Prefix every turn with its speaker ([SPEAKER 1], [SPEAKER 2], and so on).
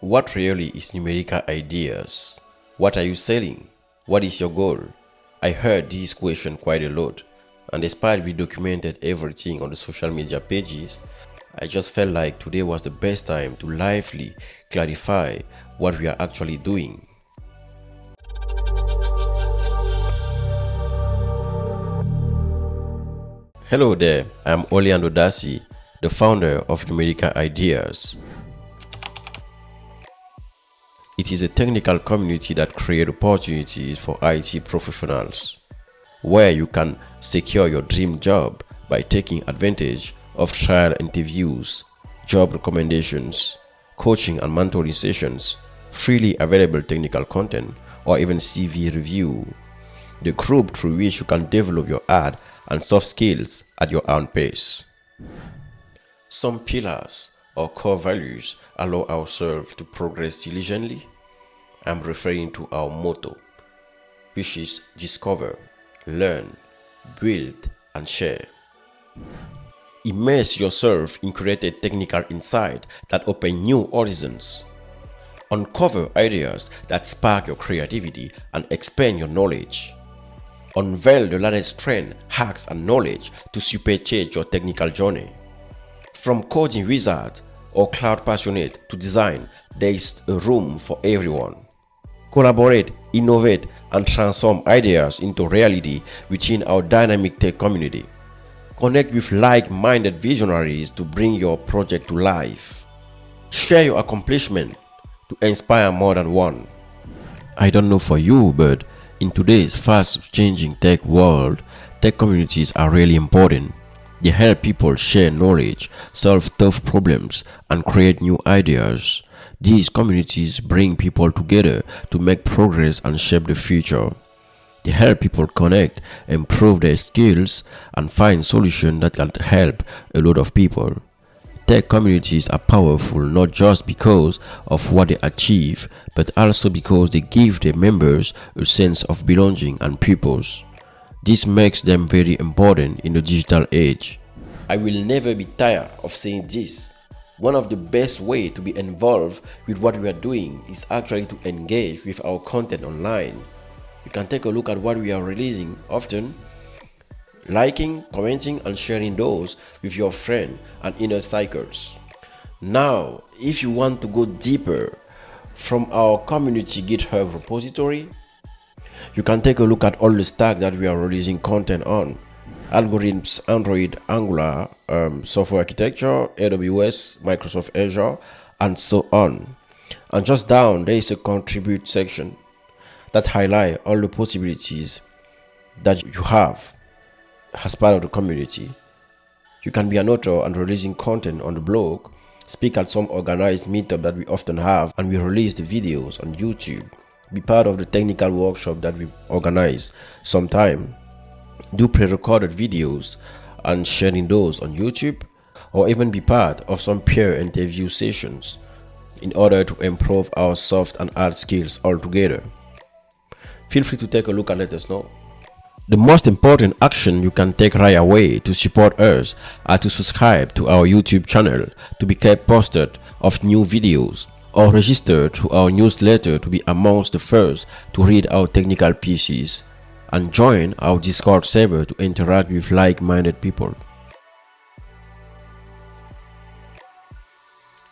[SPEAKER 1] What really is NumericaIdeas? What are you selling? What is your goal? I heard this question quite a lot, and despite we documented everything on the social media pages, I just felt like today was the best time to lively clarify what we are actually doing. Hello there, I'm Orléando Dassi, the founder of NumericaIdeas. It is a technical community that creates opportunities for IT professionals, where you can secure your dream job by taking advantage of trial interviews, job recommendations, coaching and mentoring sessions, freely available technical content, or even CV review. The group through which you can develop your hard and soft skills at your own pace. Some pillars or core values allow ourselves to progress diligently. I'm referring to our motto, which is discover, learn, build, and share. Immerse yourself in created technical insight that open new horizons. Uncover ideas that spark your creativity and expand your knowledge. Unveil the latest trend, hacks, and knowledge to supercharge your technical journey. From coding wizard or cloud passionate to design, there is a room for everyone. Collaborate, innovate, and transform ideas into reality within our dynamic tech community. Connect with like-minded visionaries to bring your project to life. Share your accomplishment to inspire more than one. I don't know for you, but in today's fast-changing tech world, tech communities are really important. They help people share knowledge, solve tough problems, and create new ideas. These communities bring people together to make progress and shape the future. They help people connect, improve their skills, and find solutions that can help a lot of people. Tech communities are powerful not just because of what they achieve, but also because they give their members a sense of belonging and purpose. This makes them very important in the digital age. I will never be tired of saying this. One of the best ways to be involved with what we are doing is actually to engage with our content online. You can take a look at what we are releasing often, liking, commenting, and sharing those with your friends and inner circles. Now, if you want to go deeper from our community GitHub repository, you can take a look at all the stack that we are releasing content on: algorithms, Android, Angular, software architecture, AWS, Microsoft Azure, and so on. And just down, there is a contribute section that highlights all the possibilities that you have as part of the community. You can be an author and releasing content on the blog, speak at some organized meetup that we often have, and we release the videos on YouTube. Be part of the technical workshop that we organize sometime. Do pre-recorded videos and sharing those on YouTube, or even be part of some peer interview sessions in order to improve our soft and hard skills altogether. Feel free to take a look and let us know. The most important action you can take right away to support us are to subscribe to our YouTube channel to be kept posted of new videos, or register to our newsletter to be amongst the first to read our technical pieces, and join our Discord server to interact with like-minded people.